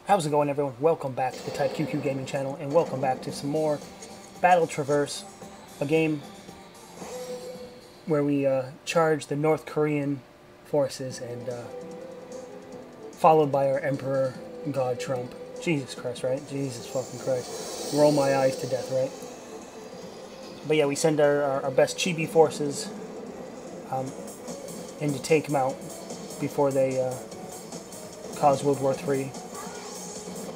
How's it going, everyone? Welcome back to the Type QQ Gaming channel, and welcome back to some more Battle Traverse, a game where we charge the North Korean forces and followed by our Emperor God Trump. Jesus Christ, right? Jesus fucking Christ. Roll my eyes to death, right? But yeah, we send our best chibi forces in to take him out before they cause World War III.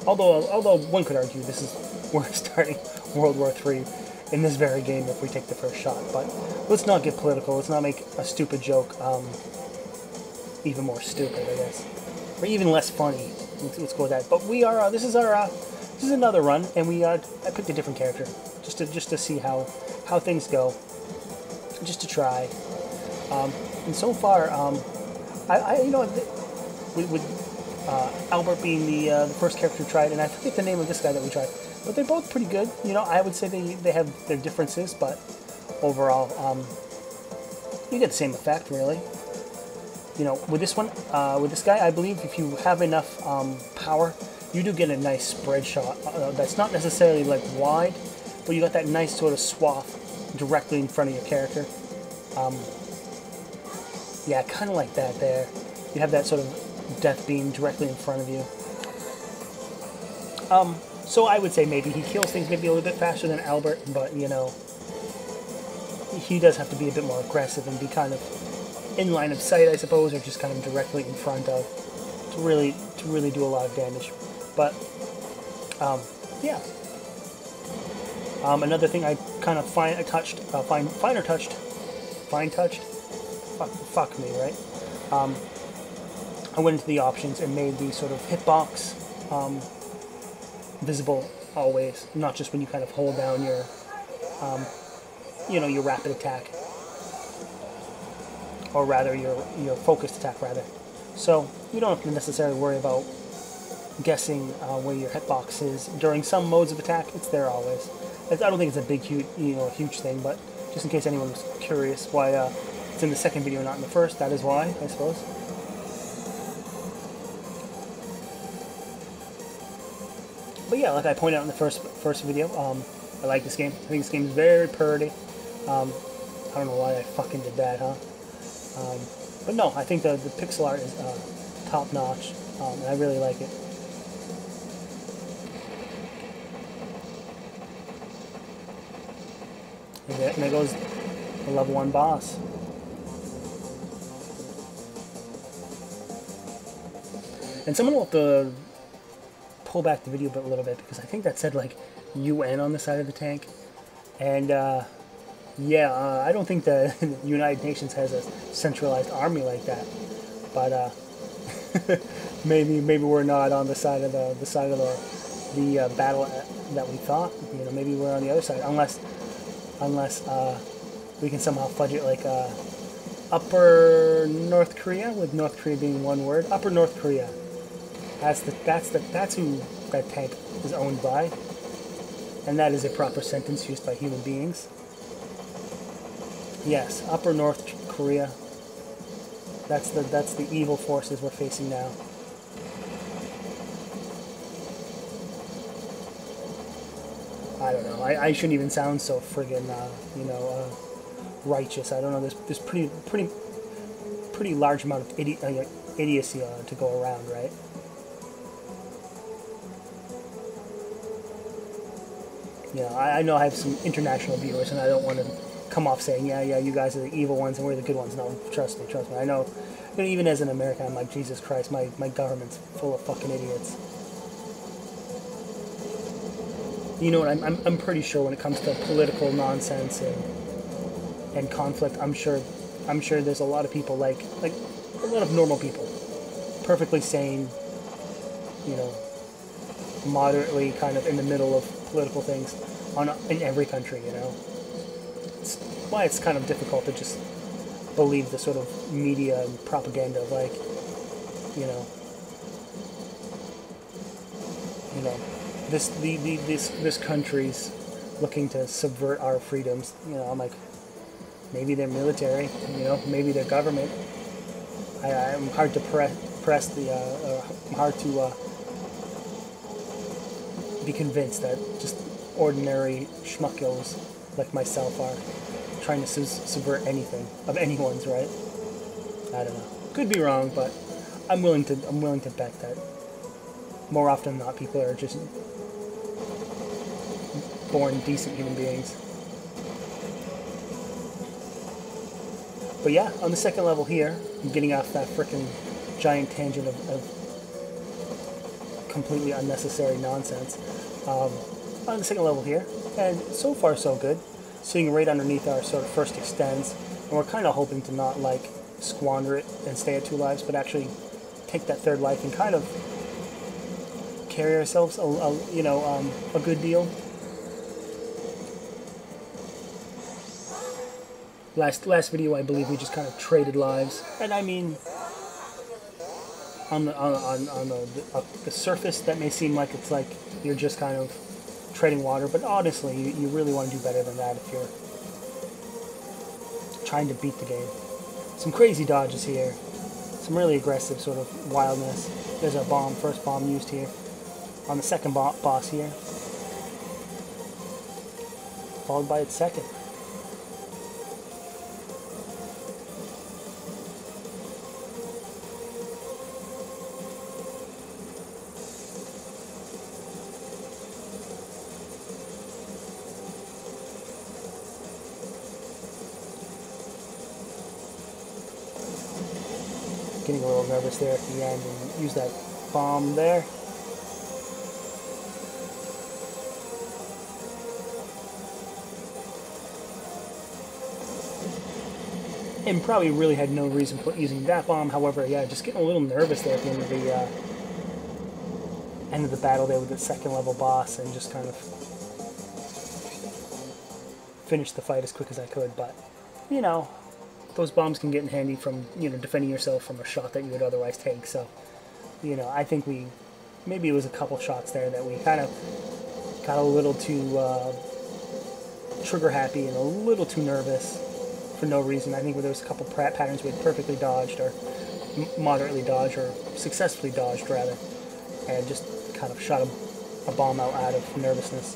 Although one could argue this is we're starting World War III in this very game if we take the first shot. But let's not get political. Let's not make a stupid joke even more stupid, I guess, or even less funny. Let's go with that. But we are. This is another run, and I picked a different character just to see how things go, just to try. And so far, with Albert being the first character tried, and I forget the name of this guy that we tried, but they're both pretty good. I would say they have their differences, but overall, you get the same effect, really. With this one, with this guy, I believe if you have enough power, you do get a nice spread shot. That's not necessarily like wide, but you got that nice sort of swath directly in front of your character. Yeah, kind of like that there. You have that sort of death beam directly in front of you. So I would say maybe he kills things maybe a little bit faster than Albert, but he does have to be a bit more aggressive and be kind of in line of sight, I suppose, or just kind of directly in front of to really do a lot of damage. But yeah. Another thing I kind of fine touched. Fuck me, right? I went into the options and made the sort of hitbox visible always, not just when you kind of hold down your, your rapid attack, or rather your focused attack, rather. So you don't have to necessarily worry about guessing where your hitbox is during some modes of attack. It's there always. I don't think it's a big, huge thing, but just in case anyone's curious why it's in the second video, not in the first, that is why, I suppose. But yeah, like I pointed out in the first video, I like this game. I think this game is very pretty. I don't know why I fucking did that, huh? But no, I think the pixel art is top notch, and I really like it. And there goes the level 1 boss. And someone will have to pull back the video a little bit, because I think that said like UN on the side of the tank, and yeah, I don't think the United Nations has a centralized army like that, but maybe we're not on the side of the battle that we thought. Maybe we're on the other side, unless we can somehow fudge it like Upper North Korea, with North Korea being one word. Upper North Korea. That's who that tank is owned by, and that is a proper sentence used by human beings. Yes, Upper North Korea. That's the evil forces we're facing now. I don't know. I shouldn't even sound so friggin' righteous. I don't know. There's pretty large amount of idiocy to go around, right? I know I have some international viewers, and I don't want to come off saying, yeah, you guys are the evil ones and we're the good ones. No, trust me. I know, even as an American, I'm like, Jesus Christ, my government's full of fucking idiots. You know what? I'm pretty sure when it comes to political nonsense and conflict, I'm sure there's a lot of people like a lot of normal people, perfectly sane, moderately kind of in the middle of political things in every country. It's why it's kind of difficult to just believe the sort of media and propaganda of like, this country's looking to subvert our freedoms. I'm like, maybe they're military, maybe they're government. I'm hard to press the hard to be convinced that just ordinary schmuckos like myself are trying to subvert anything of anyone's, right? I don't know. Could be wrong, but I'm willing to bet that more often than not people are just born decent human beings. But yeah, on the second level here, I'm getting off that frickin' giant tangent of completely unnecessary nonsense. On the second level here, and so far so good. Sitting right underneath our sort of first extends, and we're kind of hoping to not like squander it and stay at 2 lives, but actually take that third life and kind of carry ourselves a good deal. Last video, I believe we just kind of traded lives, and I mean, on the surface, that may seem like it's like you're just kind of treading water, but honestly, you really want to do better than that if you're trying to beat the game. Some crazy dodges here, some really aggressive sort of wildness. There's our bomb, first bomb used here. On the second boss here, followed by its second. Getting a little nervous there at the end and use that bomb there. And probably really had no reason for using that bomb. However, yeah, just getting a little nervous there at the end of the battle there with the second level boss, and just kind of finished the fight as quick as I could. But you know, those bombs can get in handy from, you know, defending yourself from a shot that you would otherwise take. So, you know, I think maybe it was a couple shots there that we kind of got a little too trigger happy and a little too nervous for no reason. I think there was a couple patterns we had perfectly dodged, or moderately dodged, or successfully dodged rather, and just kind of shot a bomb out of nervousness.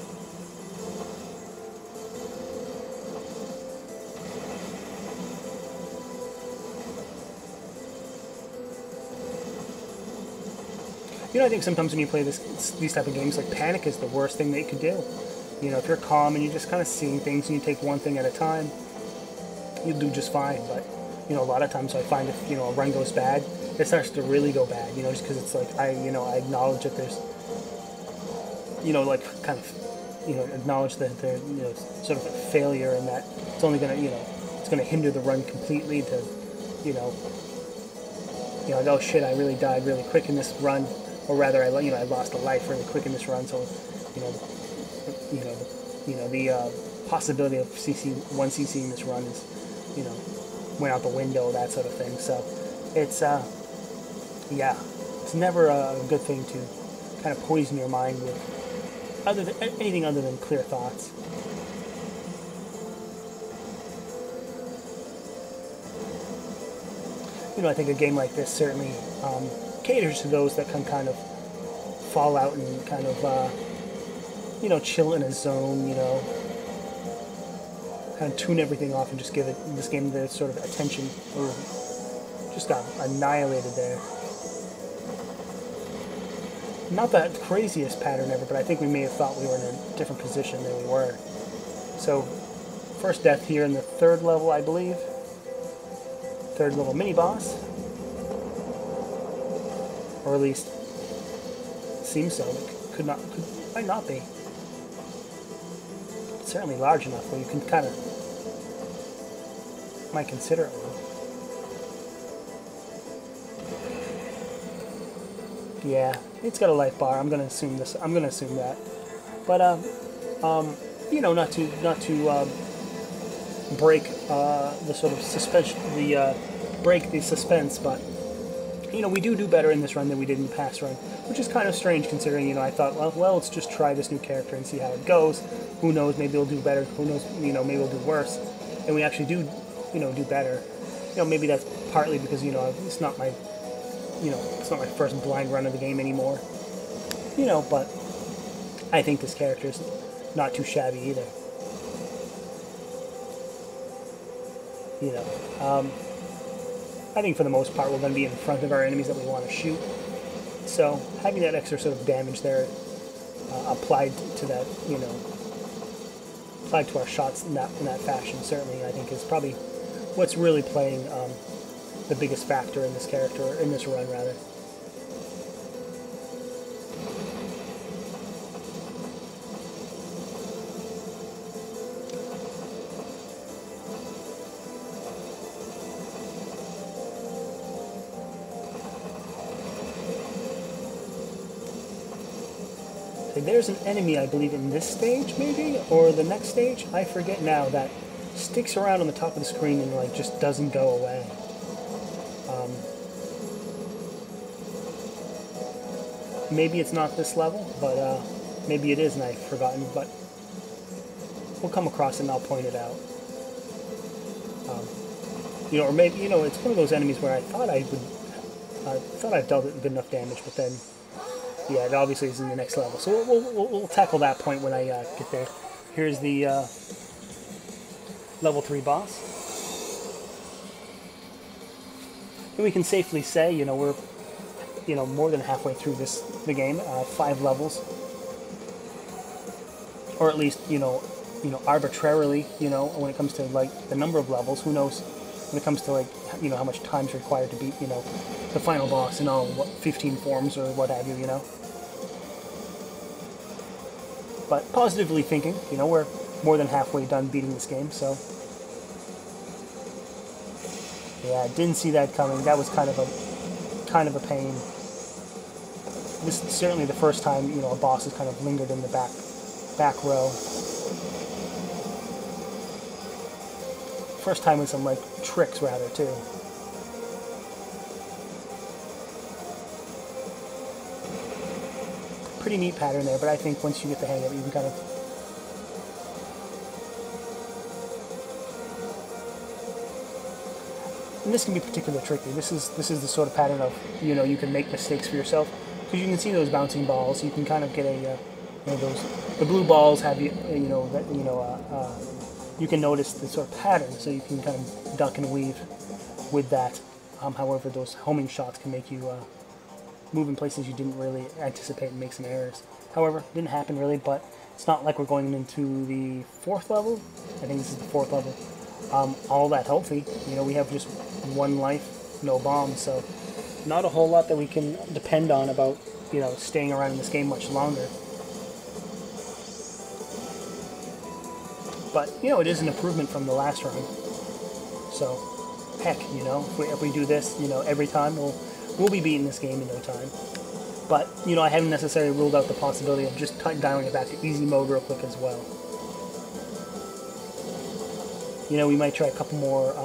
You know, I think sometimes when you play these type of games, like, panic is the worst thing that you could do. You know, if you're calm and you're just kind of seeing things and you take one thing at a time, you'll do just fine. But, you know, a lot of times I find if, you know, a run goes bad, it starts to really go bad, you know, just because it's like, I acknowledge that there's, you know, like, kind of, you know, acknowledge that there, you know, sort of a failure, and that it's only going to, you know, it's going to hinder the run completely to, you know, like, oh shit, I really died really quick in this run. Or rather, I lost a life really quick in this run, so the possibility of one CC in this run is, you know, went out the window, that sort of thing. So it's yeah, it's never a good thing to kind of poison your mind with anything other than clear thoughts. You know, I think a game like this certainly caters to those that can kind of fall out and kind of, you know, chill in a zone, you know, kind of tune everything off and just give this game the sort of attention. Ooh, just got annihilated there. Not the craziest pattern ever, but I think we may have thought we were in a different position than we were. So, first death here in the third level, I believe. Third level mini-boss. Or at least seems so. It might not be. It's certainly large enough where you can kind of might consider it one. Yeah, it's got a life bar. I'm gonna assume this. I'm gonna assume that. But you know, not to break the sort of suspension, break the suspense, but. You know, we do better in this run than we did in the past run, which is kind of strange considering, you know, I thought, well, let's just try this new character and see how it goes. Who knows, maybe we'll do better. Who knows, you know, maybe we'll do worse. And we actually do, you know, do better. You know, maybe that's partly because, you know, it's not my, you know, it's not my first blind run of the game anymore. You know, but I think this character's not too shabby either. You know, I think for the most part we're going to be in front of our enemies that we want to shoot. So having that extra sort of damage there applied to that, you know, applied to our shots in that fashion, certainly I think is probably what's really playing the biggest factor in this character, or in this run rather. There's an enemy, I believe, in this stage, maybe, or the next stage, I forget now, that sticks around on the top of the screen and, like, just doesn't go away. Maybe it's not this level, but maybe it is and I've forgotten, but we'll come across it and I'll point it out. You know, or maybe, you know, it's one of those enemies where I thought I've dealt it good enough damage, but then yeah, it obviously is in the next level. So we'll tackle that point when I get there. Here's the level 3 boss. And we can safely say, you know, we're, you know, more than halfway through the game. 5 levels. Or at least, you know, arbitrarily, you know, when it comes to, like, the number of levels. Who knows when it comes to, like, you know, how much time's required to beat, you know, the final boss in all, what, 15 forms or what have you, you know. But positively thinking, you know, we're more than halfway done beating this game, so yeah, didn't see that coming. That was kind of a pain. This is certainly the first time, you know, a boss has kind of lingered in the back row. First time with some, like, tricks rather too. Pretty neat pattern there, but I think once you get the hang of it, you can kind of... And this can be particularly tricky. This is the sort of pattern of, you know, you can make mistakes for yourself, because you can see those bouncing balls. You can kind of get a, you know, the blue balls have you, you know, that, you know, you can notice the sort of pattern, so you can kind of duck and weave with that. However, those homing shots can make you move in places you didn't really anticipate and make some errors. However, didn't happen really, but it's not like we're going into the 4th level. I think this is the 4th level. All that healthy. You know, we have just 1 life, no bombs, so not a whole lot that we can depend on about, you know, staying around in this game much longer. But, you know, it is an improvement from the last run. So, heck, you know, if we do this, you know, every time, we'll be beating this game in no time. But, you know, I haven't necessarily ruled out the possibility of just dialing it back to easy mode real quick as well. You know, we might try a couple more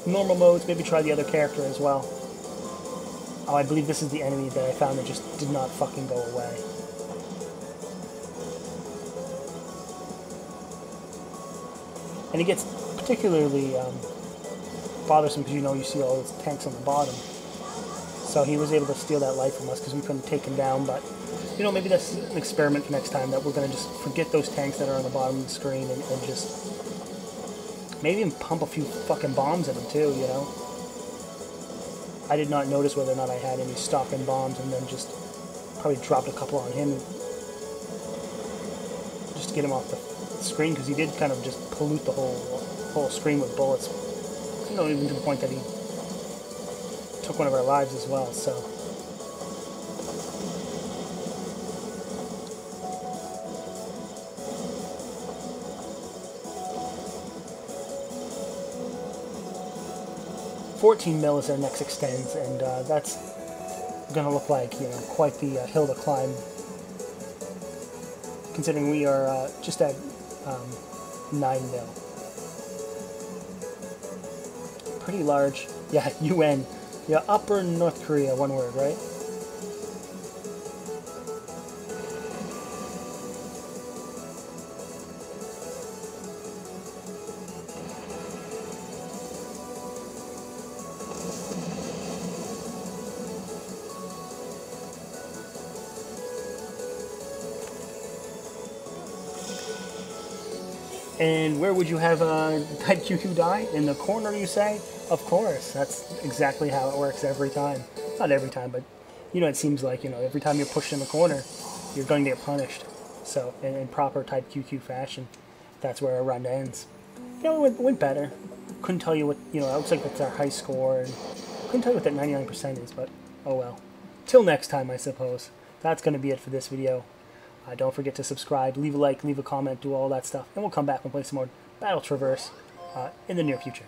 normal modes, maybe try the other character as well. Oh, I believe this is the enemy that I found that just did not fucking go away. And it gets particularly bothersome because, you know, you see all those tanks on the bottom. So he was able to steal that life from us because we couldn't take him down, but, you know, maybe that's an experiment for next time, that we're going to just forget those tanks that are on the bottom of the screen and just maybe even pump a few fucking bombs at him too, you know. I did not notice whether or not I had any stock in bombs, and then just probably dropped a couple on him just to get him off the screen, because he did kind of just pollute the whole screen with bullets. You know, even to the point that he took one of our lives as well, so. $14 mil as our next extends, and that's going to look like, you know, quite the hill to climb, considering we are just at 9 mil. Pretty large. Yeah, UN. Yeah, Upper North Korea, one word, right? And where would you have type QQ die? In the corner, you say? Of course. That's exactly how it works every time. Not every time, but you know, it seems like, you know, every time you're pushed in the corner, you're going to get punished. So, in proper type QQ fashion, that's where a run ends. You know, it went better. Couldn't tell you what, you know, it looks like that's our high score, and couldn't tell you what that 99% is, but oh well. Till next time, I suppose. That's going to be it for this video. Don't forget to subscribe, leave a like, leave a comment, do all that stuff, and we'll come back and play some more Battle Traverse in the near future.